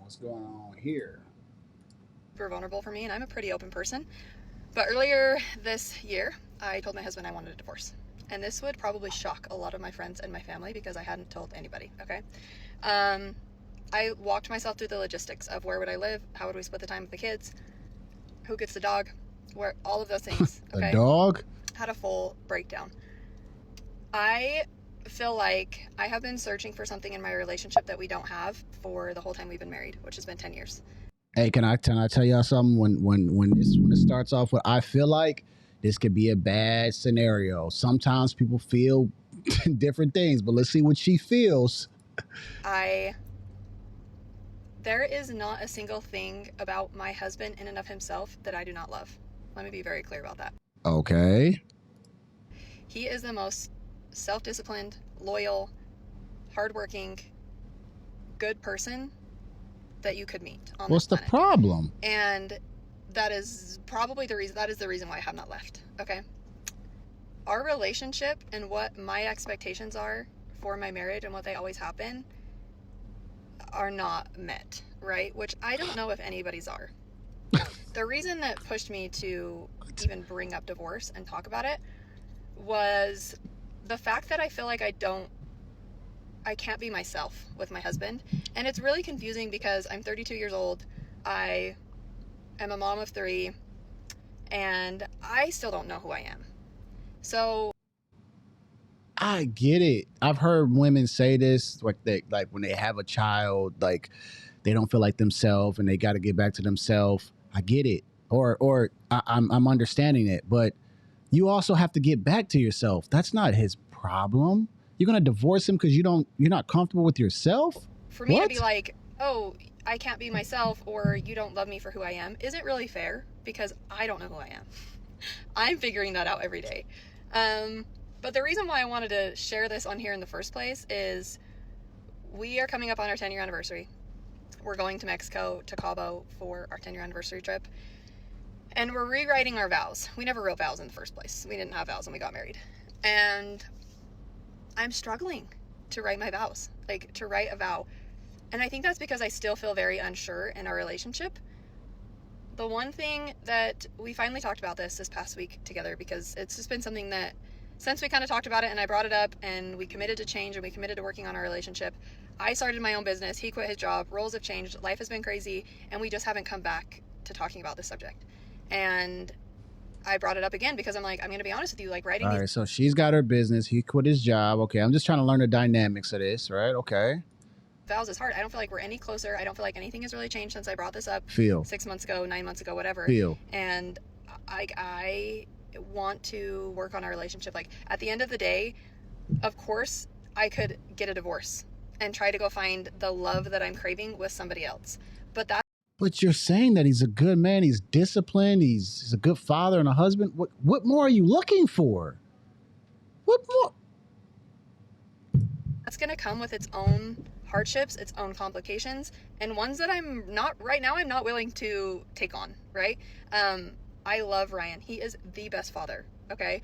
What's going on here? Super vulnerable for me, and I'm a pretty open person. But earlier this year, I told my husband I wanted a divorce. And this would probably shock a lot of my friends and my family because I hadn't told anybody, okay? I walked myself through the logistics of where would I live, how would we split the time with the kids, who gets the dog, where all of those things, okay? A dog? Had a full breakdown. I feel like I have been searching for something in my relationship that we don't have for the whole time we've been married, which has been 10 years. Hey, can I tell y'all something? When it starts off with I feel like, this could be a bad scenario. Sometimes people feel different things, but let's see what she feels. There is not a single thing about my husband in and of himself that I do not love. Let me be very clear about that. Okay. He is the most self-disciplined, loyal, hardworking, good person that you could meet on What's this the planet. problem? And that is probably the reason. That is the reason why I have not left. Okay. Our relationship and what my expectations are for my marriage and what they always have been are not met, right? Which I don't know if anybody's are. The reason that pushed me to even bring up divorce and talk about it was the fact that I feel like I can't be myself with my husband. And it's really confusing because I'm 32 years old. I am a mom of 3, and I still don't know who I am. So I get it. I've heard women say this, like when they have a child, like they don't feel like themselves and they got to get back to themselves. I get it, or I'm understanding it, but you also have to get back to yourself. That's not his problem. You're gonna divorce him because you're not comfortable with yourself. For me to be like, oh, I can't be myself, or you don't love me for who I am, isn't really fair because I don't know who I am. I'm figuring that out every day. But the reason why I wanted to share this on here in the first place is we are coming up on our 10-year anniversary. We're going to Mexico, to Cabo, for our 10-year anniversary trip. And we're rewriting our vows. We never wrote vows in the first place. We didn't have vows when we got married. And I'm struggling to write my vows, like to write a vow. And I think that's because I still feel very unsure in our relationship. The one thing that we finally talked about this past week together, because it's just been something that since we kind of talked about it and I brought it up and we committed to change and we committed to working on our relationship, I started my own business, he quit his job, roles have changed, life has been crazy, and we just haven't come back to talking about this subject. And I brought it up again because I'm like, I'm going to be honest with you, like writing All right, so she's got her business, he quit his job. Okay, I'm just trying to learn the dynamics of this, right? Okay. vows is hard. I don't feel like we're any closer. I don't feel like anything has really changed since I brought this up 6 months ago, 9 months ago, whatever. And I want to work on our relationship. Like at the end of the day, of course, I could get a divorce and try to go find the love that I'm craving with somebody else. But you're saying that he's a good man, he's disciplined, he's a good father and a husband. What more are you looking for? What more? That's going to come with its own hardships, its own complications, and ones that I'm not willing to take on, right? I love Ryan. He is the best father, okay?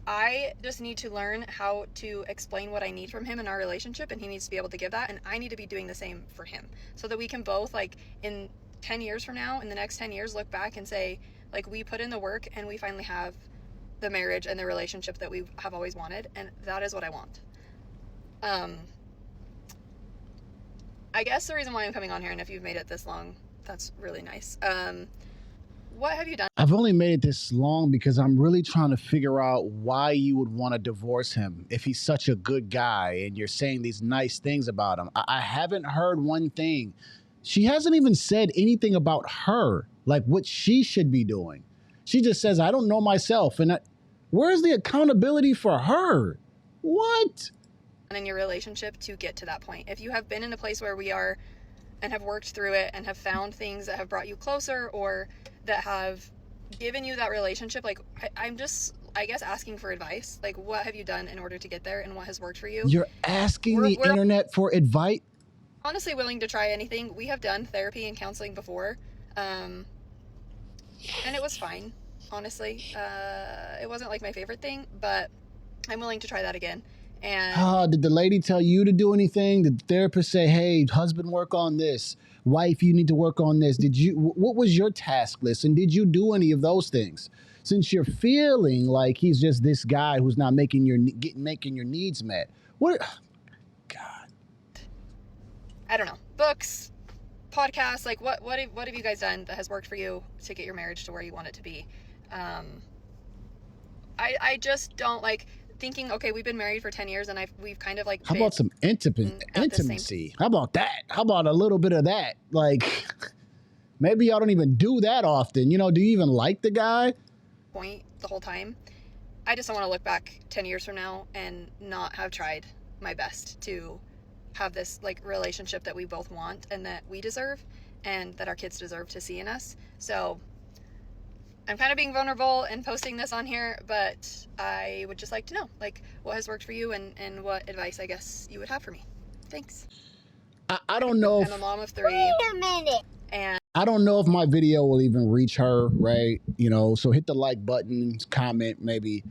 I just need to learn how to explain what I need from him in our relationship, and he needs to be able to give that, and I need to be doing the same for him so that we can both, like, in 10 years from now, in the next 10 years, look back and say, like, we put in the work and we finally have the marriage and the relationship that we have always wanted, and that is what I want. I guess the reason why I'm coming on here, and if you've made it this long, that's really nice. What have you done? I've only made it this long because I'm really trying to figure out why you would want to divorce him if he's such a good guy and you're saying these nice things about him. I haven't heard one thing. She hasn't even said anything about her, like what she should be doing. She just says, I don't know myself. And where's the accountability for her? What? In your relationship to get to that point. If you have been in a place where we are and have worked through it and have found things that have brought you closer or that have given you that relationship, like I'm just, I guess, asking for advice. Like, what have you done in order to get there and what has worked for you? You're asking the internet for advice? Honestly willing to try anything. We have done therapy and counseling before, and it was fine, honestly. It wasn't like my favorite thing, but I'm willing to try that again. And Did the lady tell you to do anything? Did the therapist say, hey, husband, work on this? Wife, you need to work on this. What was your task list? And did you do any of those things? Since you're feeling like he's just this guy who's not making your needs met. What? God. I don't know. Books, podcasts, like what have you guys done that has worked for you to get your marriage to where you want it to be? I just don't like thinking, okay, we've been married for 10 years and we've kind of like how about some intimacy? How about that? How about a little bit of that? Like maybe y'all don't even do that often. You know, do you even like the guy? Point the whole time. I just don't want to look back 10 years from now and not have tried my best to have this like relationship that we both want and that we deserve and that our kids deserve to see in us. So I'm kind of being vulnerable and posting this on here, but I would just like to know, like, what has worked for you and what advice, I guess, you would have for me. Thanks. I don't know. I'm a mom of 3. Wait a minute. And I don't know if my video will even reach her, right? You know, so hit the like button, comment, maybe.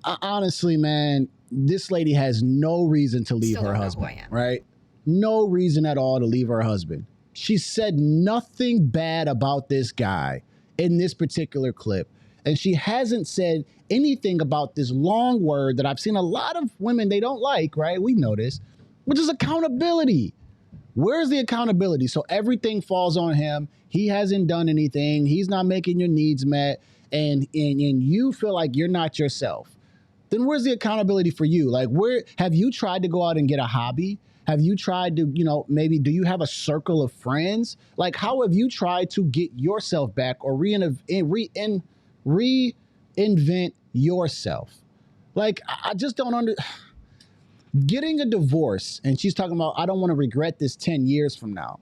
Honestly, man, this lady has no reason to leave her husband, right? No reason at all to leave her husband. She said nothing bad about this guy in this particular clip. And she hasn't said anything about this long word that I've seen a lot of women, they don't like, right? We know this, which is accountability. Where's the accountability? So everything falls on him. He hasn't done anything. He's not making your needs met. And you feel like you're not yourself. Then where's the accountability for you? Like, where have you tried to go out and get a hobby? Have you tried to, you know, maybe do you have a circle of friends? Like, how have you tried to get yourself back or reinvent yourself? Like, I just don't getting a divorce. And she's talking about, I don't want to regret this 10 years from now.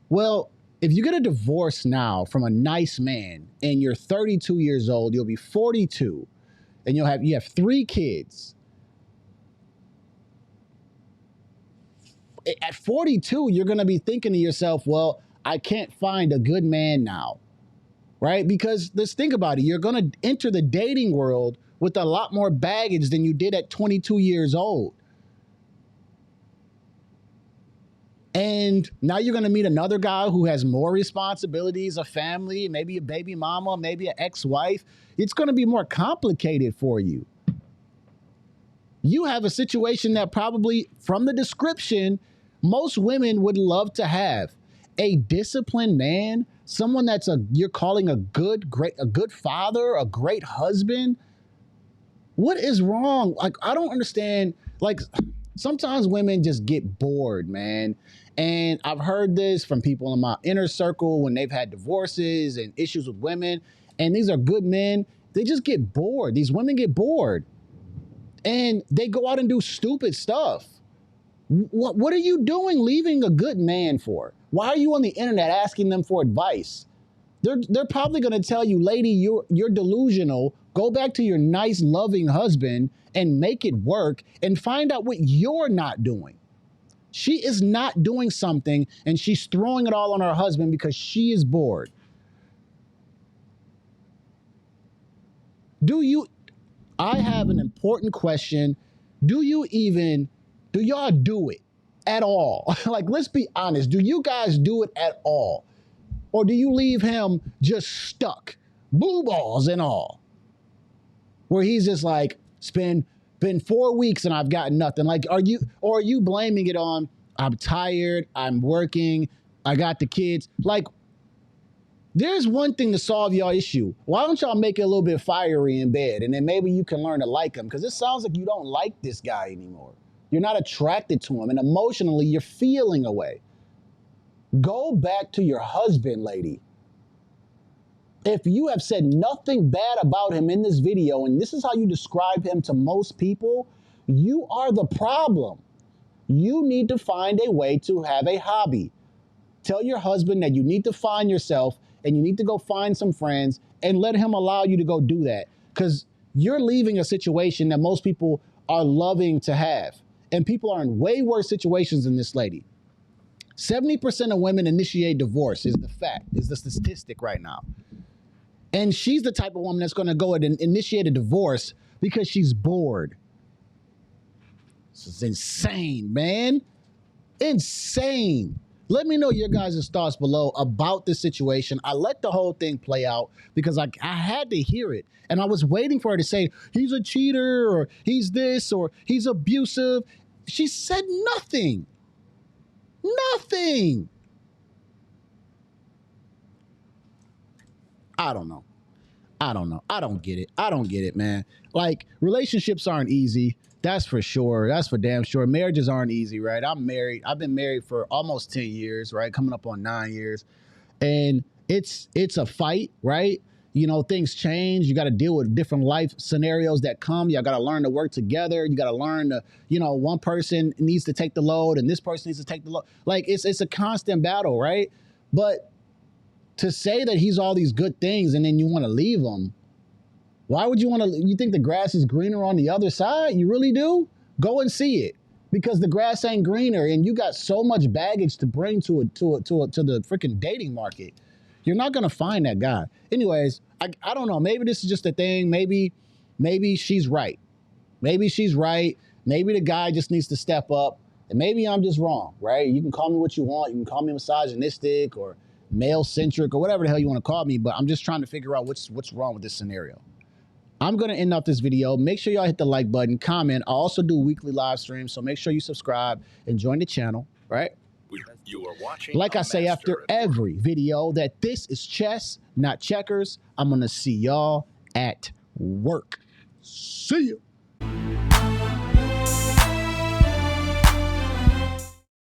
Well, if you get a divorce now from a nice man and you're 32 years old, you'll be 42 and you have 3 kids. At 42, you're going to be thinking to yourself, well, I can't find a good man now, right? Because let's think about it. You're going to enter the dating world with a lot more baggage than you did at 22 years old. And now you're going to meet another guy who has more responsibilities, a family, maybe a baby mama, maybe an ex-wife. It's going to be more complicated for you. You have a situation that probably, from the description, most women would love to have. A disciplined man, someone that's you're calling a good father, a great husband. What is wrong? Like, I don't understand. Like, sometimes women just get bored, man. And I've heard this from people in my inner circle when they've had divorces and issues with women. And these are good men. They just get bored. These women get bored. And they go out and do stupid stuff. What are you doing leaving a good man for? Why are you on the internet asking them for advice? They're probably going to tell you, lady, you're delusional. Go back to your nice, loving husband and make it work and find out what you're not doing. She is not doing something and she's throwing it all on her husband because she is bored. I have an important question. Do y'all do it at all? Like, let's be honest. Do you guys do it at all? Or do you leave him just stuck, blue balls and all? Where he's just like, been 4 weeks and I've got nothing. Like, are you blaming it on, I'm tired, I'm working, I got the kids? Like, there's one thing to solve y'all issue. Why don't y'all make it a little bit fiery in bed and then maybe you can learn to like him? Because it sounds like you don't like this guy anymore. You're not attracted to him and emotionally you're feeling away. Go back to your husband, lady. If you have said nothing bad about him in this video and this is how you describe him to most people, you are the problem. You need to find a way to have a hobby. Tell your husband that you need to find yourself and you need to go find some friends and let him allow you to go do that. Because you're leaving a situation that most people are loving to have. And people are in way worse situations than this lady. 70% of women initiate divorce is the statistic right now. And she's the type of woman that's going to go and initiate a divorce because she's bored. This is insane, man. Insane. Let me know your guys' thoughts below about this situation. I let the whole thing play out because I had to hear it. And I was waiting for her to say, he's a cheater, or he's this, or he's abusive. She said nothing. Nothing. I don't know. I don't get it. I don't get it, man. Like, relationships aren't easy. That's for sure. That's for damn sure. Marriages aren't easy, right? I'm married. I've been married for almost 10 years, right? Coming up on 9 years. And it's a fight, right? You know, things change. You got to deal with different life scenarios that come. You got to learn to work together. You got to learn to, you know, one person needs to take the load and this person needs to take the load. Like, it's a constant battle, right? But to say that he's all these good things and then you want to leave him, why would you want to? You think the grass is greener on the other side? You really do? Go and see it, because the grass ain't greener, and you got so much baggage to bring to the freaking dating market. You're not gonna find that guy. Anyways, I don't know. Maybe this is just a thing. Maybe she's right. Maybe she's right. Maybe the guy just needs to step up, and maybe I'm just wrong. Right? You can call me what you want. You can call me misogynistic or male centric or whatever the hell you want to call me. But I'm just trying to figure out what's wrong with this scenario. I'm going to end off this video. Make sure y'all hit the like button, comment. I also do weekly live streams, so make sure you subscribe and join the channel, right? You are watching, like I say after every video, that this is chess, not checkers. I'm going to see y'all at work. See you.